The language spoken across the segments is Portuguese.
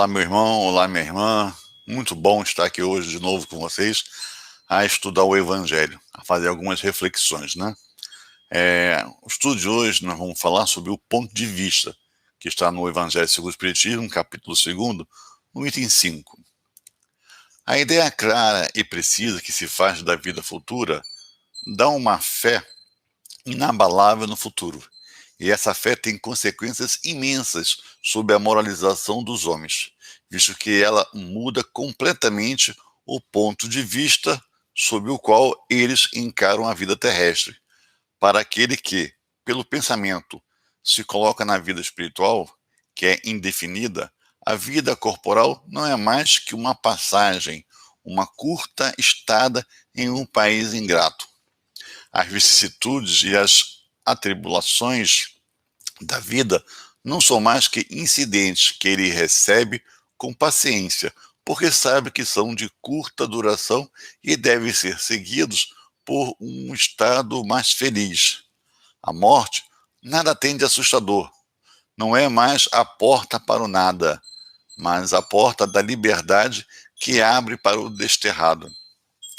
Olá, meu irmão, olá, minha irmã. Muito bom estar aqui hoje de novo com vocês a estudar o Evangelho, a fazer algumas reflexões, né? O estudo de hoje nós vamos falar sobre o ponto de vista, que está no Evangelho segundo o Espiritismo, capítulo 2, no item 5. A ideia clara e precisa que se faz da vida futura dá uma fé inabalável no futuro. E essa fé tem consequências imensas sobre a moralização dos homens, visto que ela muda completamente o ponto de vista sob o qual eles encaram a vida terrestre. Para aquele que, pelo pensamento, se coloca na vida espiritual, que é indefinida, a vida corporal não é mais que uma passagem, uma curta estada em um país ingrato. As vicissitudes e as atribulações da vida não são mais que incidentes que ele recebe com paciência, porque sabe que são de curta duração e devem ser seguidos por um estado mais feliz. A morte nada tem de assustador. Não é mais a porta para o nada, mas a porta da liberdade que abre para o desterrado.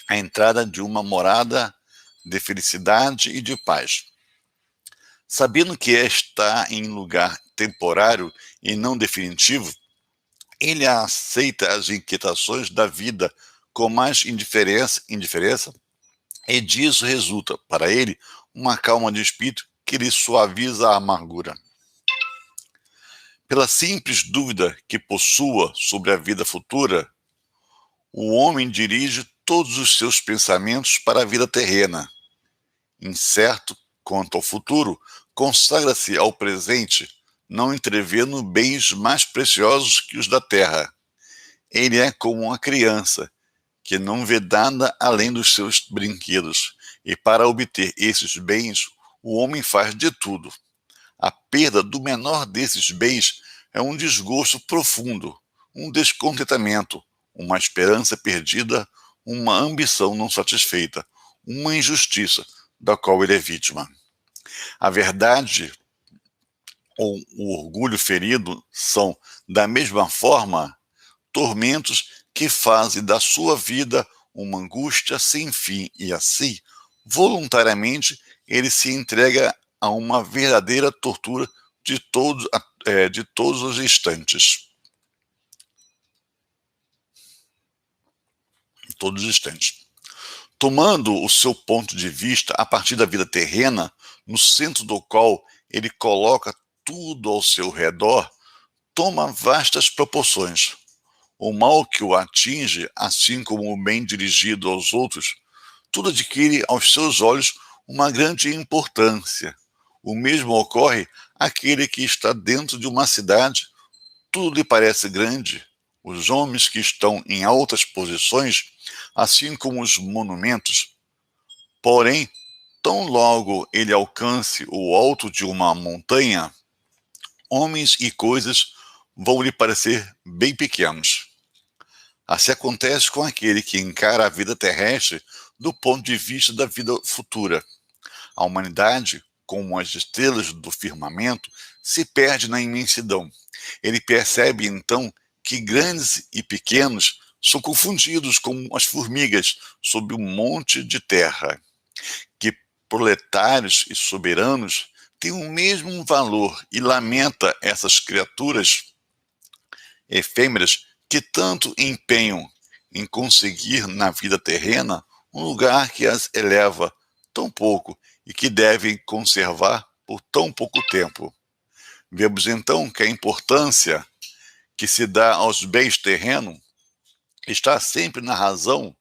A entrada de uma morada de felicidade e de paz. Sabendo que está em lugar temporário e não definitivo, ele aceita as inquietações da vida com mais indiferença, e disso resulta, para ele, uma calma de espírito que lhe suaviza a amargura. Pela simples dúvida que possua sobre a vida futura, o homem dirige todos os seus pensamentos para a vida terrena. Incerto quanto ao futuro, consagra-se ao presente, não entrevendo bens mais preciosos que os da terra. Ele é como uma criança, que não vê nada além dos seus brinquedos, e para obter esses bens, o homem faz de tudo. A perda do menor desses bens é um desgosto profundo, um descontentamento, uma esperança perdida, uma ambição não satisfeita, uma injustiça da qual ele é vítima. A verdade ou o orgulho ferido são, da mesma forma, tormentos que fazem da sua vida uma angústia sem fim e assim, voluntariamente, ele se entrega a uma verdadeira tortura de todos os instantes. Todos os instantes. Tomando o seu ponto de vista a partir da vida terrena, no centro do qual ele coloca tudo ao seu redor, toma vastas proporções. O mal que o atinge, assim como o bem dirigido aos outros, tudo adquire aos seus olhos uma grande importância. O mesmo ocorre àquele que está dentro de uma cidade, tudo lhe parece grande. Os homens que estão em altas posições, assim como os monumentos, porém, tão logo ele alcance o alto de uma montanha, homens e coisas vão lhe parecer bem pequenos. Assim acontece com aquele que encara a vida terrestre do ponto de vista da vida futura. A humanidade, como as estrelas do firmamento, se perde na imensidão. Ele percebe, então, que grandes e pequenos são confundidos como as formigas sob um monte de terra, que proletários e soberanos têm o mesmo valor e lamenta essas criaturas efêmeras que tanto empenham em conseguir na vida terrena um lugar que as eleva tão pouco e que devem conservar por tão pouco tempo. Vemos então que a importância que se dá aos bens terrenos está sempre na razão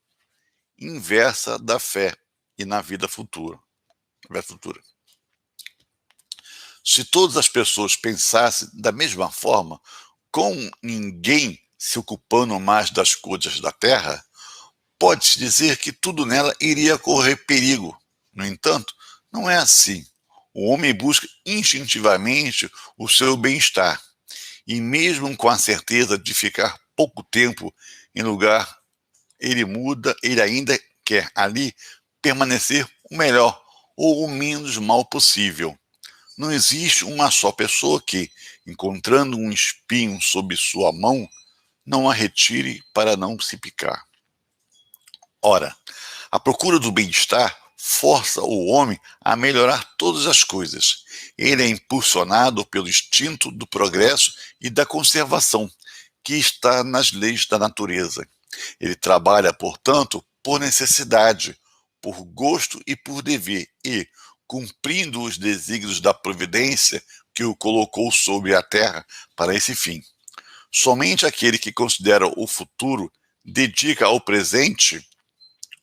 inversa da fé e na vida futura. Se todas as pessoas pensassem da mesma forma, com ninguém se ocupando mais das coisas da terra, pode-se dizer que tudo nela iria correr perigo. No entanto, não é assim. O homem busca instintivamente o seu bem-estar, e mesmo com a certeza de ficar pouco tempo em lugar, ele ainda quer ali permanecer o melhor ou o menos mal possível. Não existe uma só pessoa que, encontrando um espinho sob sua mão, não a retire para não se picar. Ora, a procura do bem-estar força o homem a melhorar todas as coisas. Ele é impulsionado pelo instinto do progresso e da conservação, que está nas leis da natureza. Ele trabalha, portanto, por necessidade, por gosto e por dever, e, cumprindo os desígnios da providência que o colocou sobre a terra para esse fim. Somente aquele que considera o futuro dedica ao presente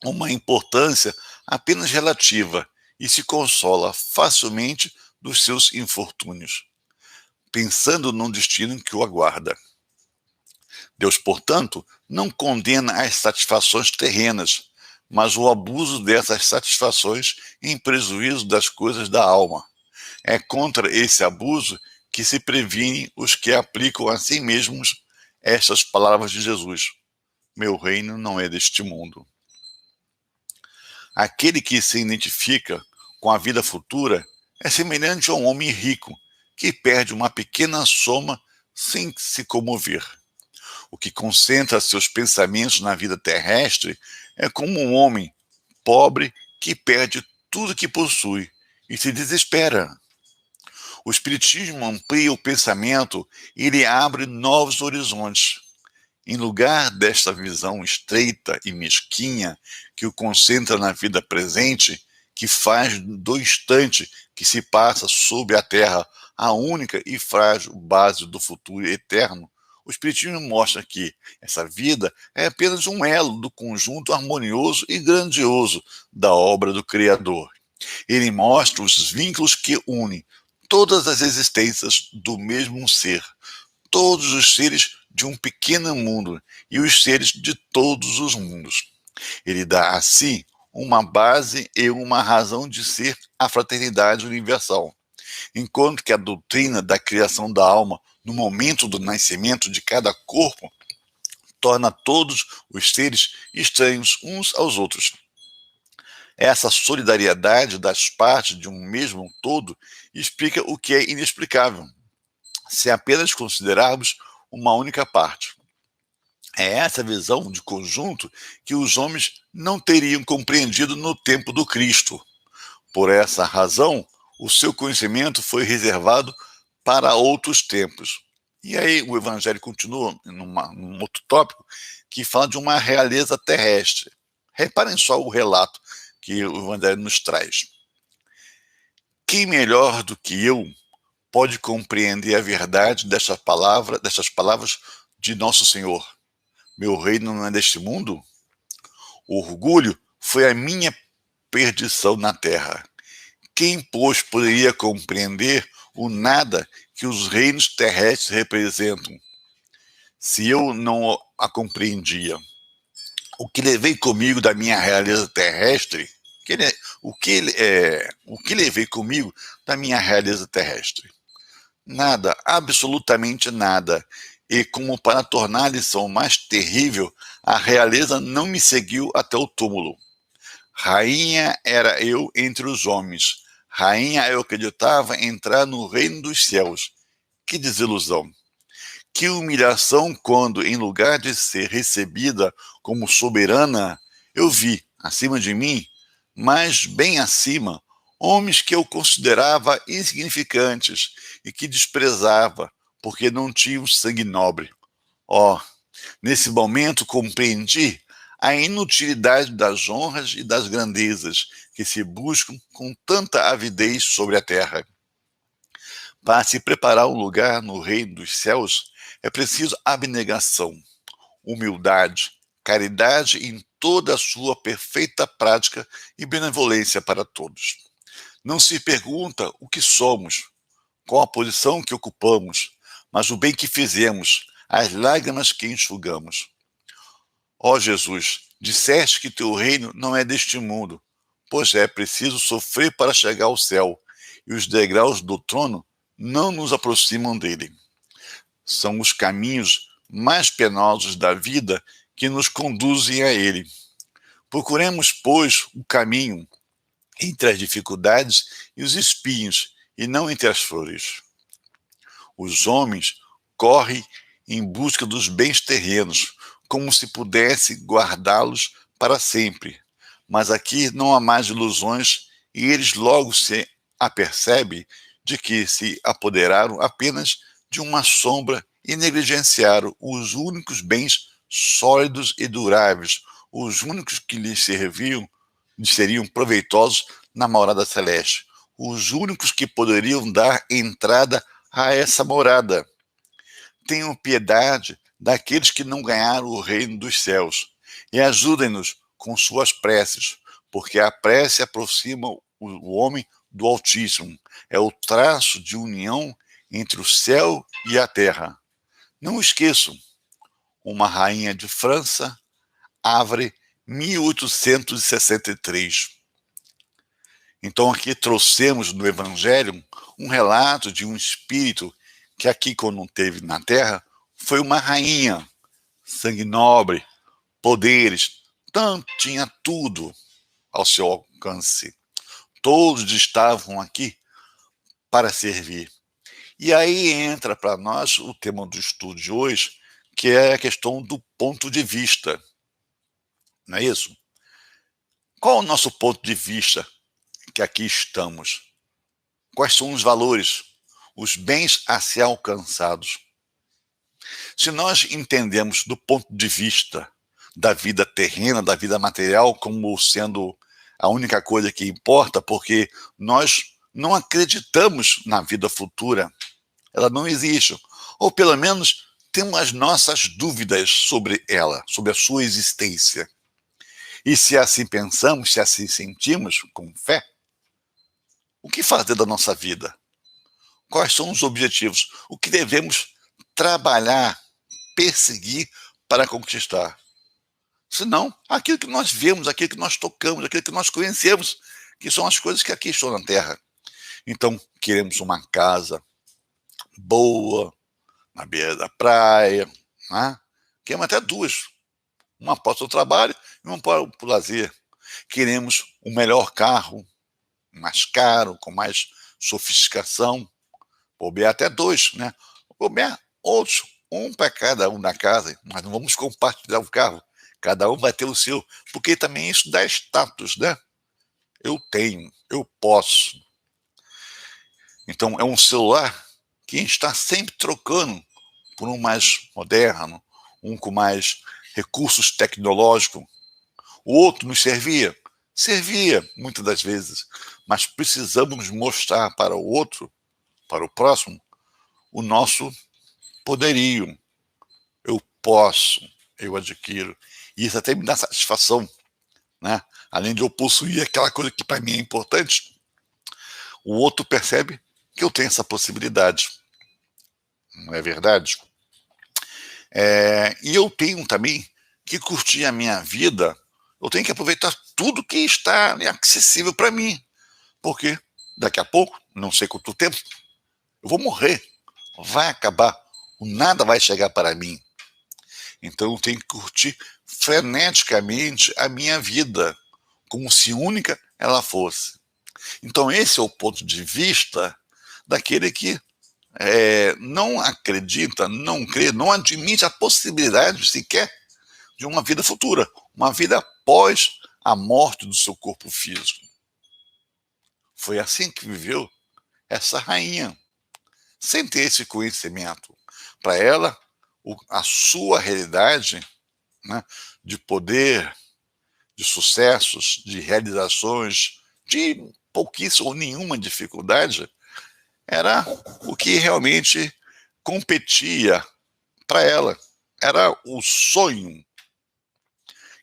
uma importância apenas relativa e se consola facilmente dos seus infortúnios, pensando num destino que o aguarda. Deus, portanto, não condena as satisfações terrenas, mas o abuso dessas satisfações em prejuízo das coisas da alma. É contra esse abuso que se previnem os que aplicam a si mesmos estas palavras de Jesus: meu reino não é deste mundo. Aquele que se identifica com a vida futura é semelhante a um homem rico que perde uma pequena soma sem se comover. O que concentra seus pensamentos na vida terrestre é como um homem pobre que perde tudo que possui e se desespera. O Espiritismo amplia o pensamento e lhe abre novos horizontes. Em lugar desta visão estreita e mesquinha que o concentra na vida presente, que faz do instante que se passa sob a terra a única e frágil base do futuro eterno, o Espiritismo mostra que essa vida é apenas um elo do conjunto harmonioso e grandioso da obra do Criador. Ele mostra os vínculos que unem todas as existências do mesmo ser, todos os seres de um pequeno mundo e os seres de todos os mundos. Ele dá a si uma base e uma razão de ser a fraternidade universal, enquanto que a doutrina da criação da alma no momento do nascimento de cada corpo torna todos os seres estranhos uns aos outros. Essa solidariedade das partes de um mesmo todo explica o que é inexplicável, se apenas considerarmos uma única parte. É essa visão de conjunto que os homens não teriam compreendido no tempo do Cristo. Por essa razão, o seu conhecimento foi reservado para outros tempos. E aí o Evangelho continua num outro tópico que fala de uma realeza terrestre. Reparem só o relato que o Evangelho nos traz. Quem melhor do que eu pode compreender a verdade dessas palavras de Nosso Senhor? Meu reino não é deste mundo? O orgulho foi a minha perdição na terra. Quem, pois, poderia compreender o nada que os reinos terrestres representam, se eu não a compreendia? O que levei comigo da minha realeza terrestre, o que levei comigo da minha realeza terrestre? Nada, absolutamente nada. E como para tornar a lição mais terrível, a realeza não me seguiu até o túmulo. Rainha era eu entre os homens. Rainha eu acreditava entrar no reino dos céus. Que desilusão! Que humilhação quando, em lugar de ser recebida como soberana, eu vi, acima de mim, mas bem acima, homens que eu considerava insignificantes e que desprezava, porque não tinham sangue nobre. Oh, nesse momento compreendi a inutilidade das honras e das grandezas que se buscam com tanta avidez sobre a terra. Para se preparar um lugar no reino dos céus, é preciso abnegação, humildade, caridade em toda a sua perfeita prática e benevolência para todos. Não se pergunta o que somos, qual a posição que ocupamos, mas o bem que fizemos, as lágrimas que enxugamos. Ó Jesus, disseste que teu reino não é deste mundo, pois é preciso sofrer para chegar ao céu, e os degraus do trono não nos aproximam dele. São os caminhos mais penosos da vida que nos conduzem a ele. Procuremos, pois, o caminho entre as dificuldades e os espinhos, e não entre as flores. Os homens correm em busca dos bens terrenos, como se pudesse guardá-los para sempre. Mas aqui não há mais ilusões e eles logo se apercebem de que se apoderaram apenas de uma sombra e negligenciaram os únicos bens sólidos e duráveis, os únicos que lhes seriam proveitosos na morada celeste, os únicos que poderiam dar entrada a essa morada. Tenham piedade daqueles que não ganharam o reino dos céus e ajudem-nos com suas preces, porque a prece aproxima o homem do Altíssimo, é o traço de união entre o céu e a terra. Não esqueçam, uma rainha de França, Havre, 1863. Então aqui trouxemos no Evangelho um relato de um espírito que aqui, quando esteve na Terra, foi uma rainha, sangue nobre, poderes, tanto tinha tudo ao seu alcance. Todos estavam aqui para servir. E aí entra para nós o tema do estudo de hoje, que é a questão do ponto de vista. Não é isso? Qual o nosso ponto de vista que aqui estamos? Quais são os valores, os bens a ser alcançados? Se nós entendemos do ponto de vista da vida terrena, da vida material, como sendo a única coisa que importa, porque nós não acreditamos na vida futura, ela não existe, ou pelo menos temos as nossas dúvidas sobre ela, sobre a sua existência. E se assim pensamos, se assim sentimos, com fé, o que fazer da nossa vida? Quais são os objetivos? O que devemos trabalhar, perseguir para conquistar? Senão, aquilo que nós vemos, aquilo que nós tocamos, aquilo que nós conhecemos, que são as coisas que aqui estão na Terra. Então, queremos uma casa boa, na beira da praia, né? Queremos até duas, uma para o seu trabalho e uma para o lazer. Queremos um melhor carro, mais caro, com mais sofisticação, bobear até dois, né? Bobear outros, um para cada um na casa, mas não vamos compartilhar o carro. Cada um vai ter o seu, porque também isso dá status, né? Eu tenho, eu posso. Então, é um celular que a gente está sempre trocando por um mais moderno, um com mais recursos tecnológicos. O outro nos servia? Servia, muitas das vezes, mas precisamos mostrar para o outro, para o próximo, o nosso poderio. Eu posso, eu adquiro. E isso até me dá satisfação, né? Além de eu possuir aquela coisa que para mim é importante, o outro percebe que eu tenho essa possibilidade. Não é verdade? E eu tenho também que curtir a minha vida, eu tenho que aproveitar tudo que está acessível para mim, porque daqui a pouco, não sei quanto tempo, eu vou morrer, vai acabar, o nada vai chegar para mim. Então eu tenho que curtir freneticamente a minha vida, como se única ela fosse. Então esse é o ponto de vista daquele que não acredita, não crê, não admite a possibilidade sequer de uma vida futura, uma vida após a morte do seu corpo físico. Foi assim que viveu essa rainha, sem ter esse conhecimento. Para ela, a sua realidade, né, de poder, de sucessos, de realizações, de pouquíssima ou nenhuma dificuldade, era o que realmente competia para ela. Era o sonho.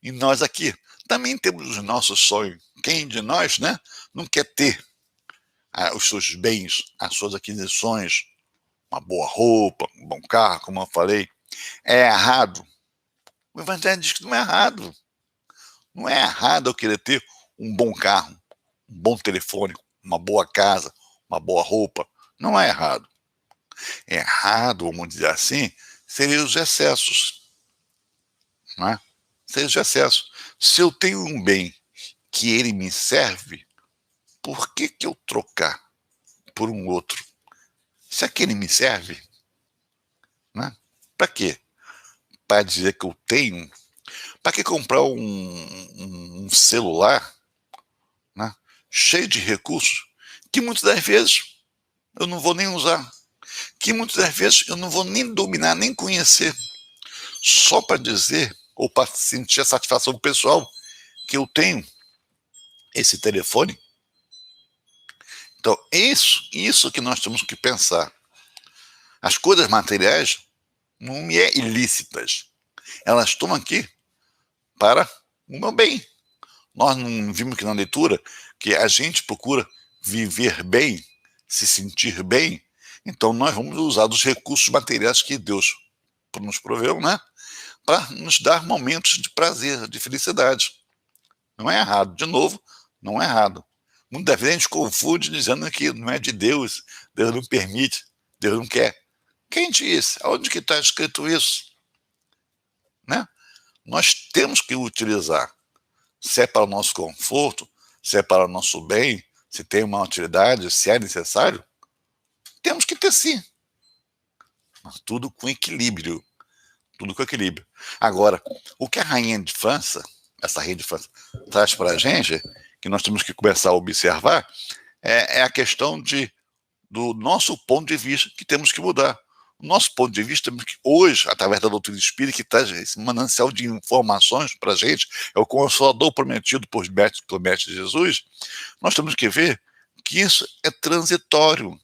E nós aqui também temos os nossos sonhos. Quem de nós, né, não quer ter os seus bens, as suas aquisições, uma boa roupa, um bom carro, como eu falei? É errado. O Evangelho diz que não é errado. Não é errado eu querer ter um bom carro, um bom telefone, uma boa casa, uma boa roupa. Não é errado. É errado, vamos dizer assim, seriam os excessos. Não é? Seriam os excessos. Se eu tenho um bem que ele me serve, por que eu trocar por um outro? Se aquele me serve, né? Para quê? Para dizer que eu tenho? Para que comprar um celular, né, cheio de recursos que muitas das vezes eu não vou nem usar, que muitas das vezes eu não vou nem dominar, nem conhecer, só para dizer ou para sentir a satisfação pessoal que eu tenho esse telefone? Então, isso que nós temos que pensar. As coisas materiais não me é ilícitas. Elas estão aqui para o meu bem. Nós não vimos aqui na leitura que a gente procura viver bem, se sentir bem, então nós vamos usar dos recursos materiais que Deus nos proveu, né? Para nos dar momentos de prazer, de felicidade. Não é errado, de novo, não é errado. Muitas vezes a gente confunde dizendo que não é de Deus, Deus não permite, Deus não quer. Quem disse? Onde que está escrito isso? Né? Nós temos que utilizar, se é para o nosso conforto, se é para o nosso bem, se tem uma utilidade, se é necessário, temos que ter sim. Tudo com equilíbrio. Tudo com equilíbrio. Agora, o que a rainha de França, essa rainha de França, traz para a gente, que nós temos que começar a observar, é a questão do nosso ponto de vista que temos que mudar. O nosso ponto de vista, temos que, hoje, através da doutrina espírita, que traz esse manancial de informações para a gente, é o consolador prometido por Mestre Jesus, nós temos que ver que isso é transitório.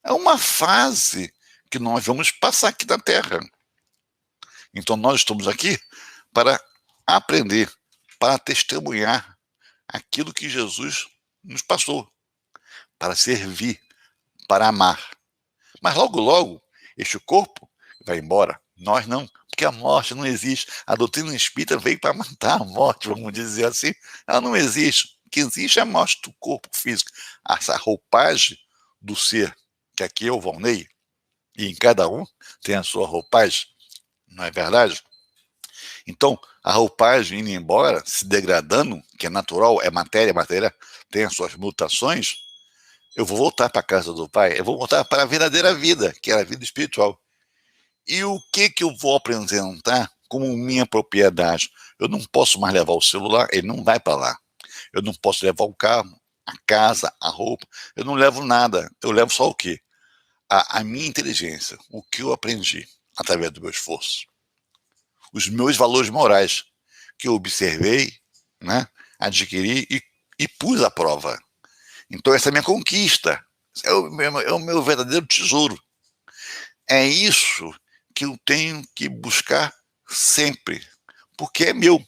É uma fase que nós vamos passar aqui na Terra. Então, nós estamos aqui para aprender, para testemunhar aquilo que Jesus nos passou, para servir, para amar. Mas logo, logo, este corpo vai embora. Nós não, porque a morte não existe. A doutrina espírita veio para matar a morte, vamos dizer assim. Ela não existe. O que existe é a morte do corpo físico. Essa roupagem do ser, que aqui é o Valnei, e em cada um tem a sua roupagem, não é verdade? Então, a roupagem indo embora, se degradando, que é natural, é matéria, matéria tem as suas mutações, eu vou voltar para a casa do Pai, eu vou voltar para a verdadeira vida, que é a vida espiritual. E o que eu vou apresentar como minha propriedade? Eu não posso mais levar o celular, ele não vai para lá. Eu não posso levar o carro, a casa, a roupa, eu não levo nada, eu levo só o quê? A minha inteligência, o que eu aprendi através do meu esforço. Os meus valores morais, que eu observei, né, adquiri e pus à prova. Então essa é a minha conquista, é o meu verdadeiro tesouro. É isso que eu tenho que buscar sempre, porque é meu.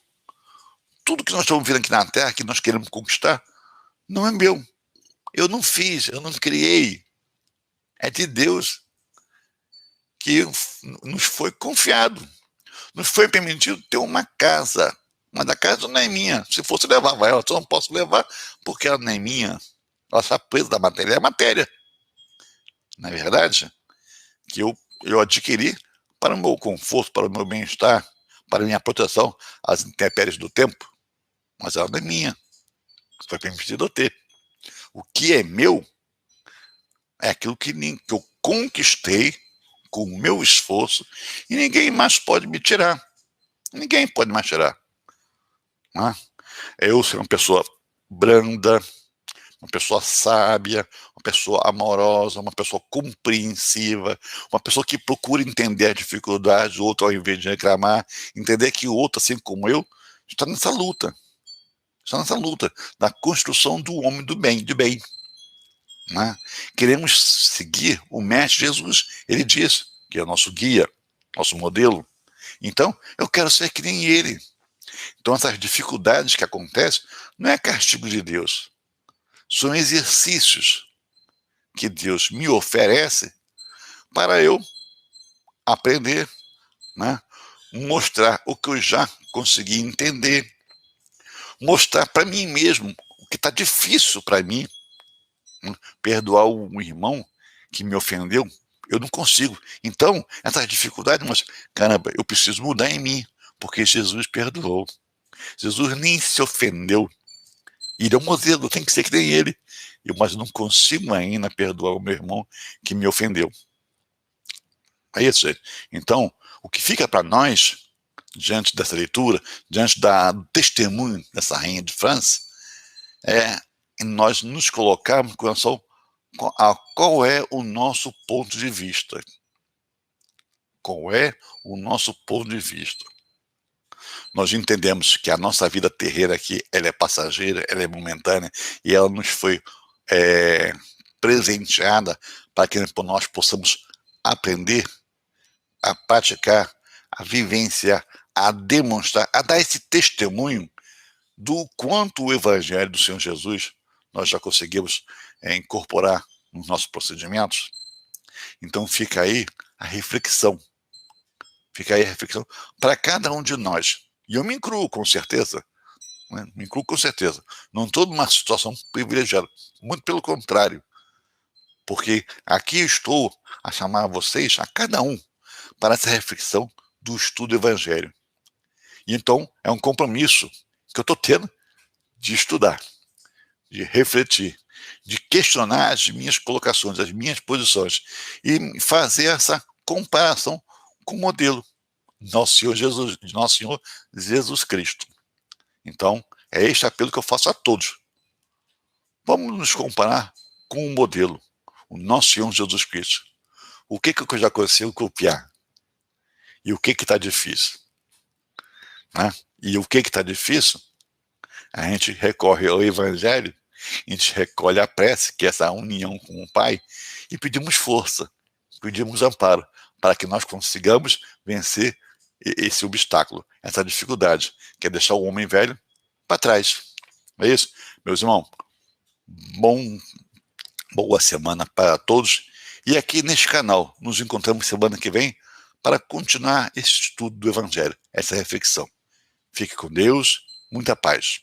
Tudo que nós estamos vendo aqui na Terra, que nós queremos conquistar, não é meu. Eu não fiz, eu não criei. É de Deus que nos foi confiado. Nos foi permitido ter uma casa. Mas a casa não é minha. Se fosse levar, vai, eu só não posso levar porque ela não é minha. Ela está presa da matéria. É matéria. Não é verdade? Que eu adquiri para o meu conforto, para o meu bem-estar, para a minha proteção às intempéries do tempo. Mas ela não é minha. Foi permitido eu ter. O que é meu é aquilo que eu conquistei com o meu esforço e ninguém mais pode me tirar. Ninguém pode mais tirar. Né? Eu ser uma pessoa branda, uma pessoa sábia, uma pessoa amorosa, uma pessoa compreensiva, uma pessoa que procura entender a dificuldade do outro ao invés de reclamar, entender que o outro, assim como eu, está nessa luta da construção do homem do bem, de bem. Né? Queremos seguir o Mestre Jesus, ele diz que é o nosso guia, nosso modelo. Então, eu quero ser que nem ele. Então, essas dificuldades que acontecem não é castigo de Deus, são exercícios que Deus me oferece para eu aprender, né? Mostrar o que eu já consegui entender, mostrar para mim mesmo o que está difícil para mim, né? Perdoar um irmão que me ofendeu, eu não consigo. Então, essas dificuldades, mas caramba, eu preciso mudar em mim, porque Jesus perdoou. Jesus nem se ofendeu. Ele é um modelo, tem que ser que nem ele. Mas não consigo ainda perdoar o meu irmão que me ofendeu. É isso, gente. Então, O que fica para nós, diante dessa leitura, diante do testemunho dessa rainha de França, é nós nos colocarmos com relação a qual é o nosso ponto de vista. Qual é o nosso ponto de vista? Nós entendemos que a nossa vida terrena aqui, ela é passageira, ela é momentânea, e ela nos foi presenteada para que nós possamos aprender, a praticar, a vivenciar, a demonstrar, a dar esse testemunho do quanto o Evangelho do Senhor Jesus nós já conseguimos incorporar nos nossos procedimentos. Então fica aí a reflexão. Fica aí a reflexão para cada um de nós. E eu me incluo, com certeza. Né? Me incluo com certeza. Não estou numa situação privilegiada. Muito pelo contrário. Porque aqui eu estou a chamar vocês, a cada um, para essa reflexão do estudo do Evangelho. E então é um compromisso que eu estou tendo de estudar, de refletir, de questionar as minhas colocações, as minhas posições e fazer essa comparação com o modelo nosso Senhor Jesus Cristo. Então, é este apelo que eu faço a todos. Vamos nos comparar com o modelo, o nosso Senhor Jesus Cristo. O que eu já consigo copiar? E o que está difícil? Né? E o que está difícil? A gente recorre ao Evangelho, a gente recolhe a prece, que é essa união com o Pai, e pedimos força, pedimos amparo, para que nós consigamos vencer esse obstáculo, essa dificuldade, que é deixar o homem velho para trás. É isso? Meus irmãos, boa semana para todos. E aqui neste canal, nos encontramos semana que vem para continuar esse estudo do Evangelho, essa reflexão. Fique com Deus, muita paz.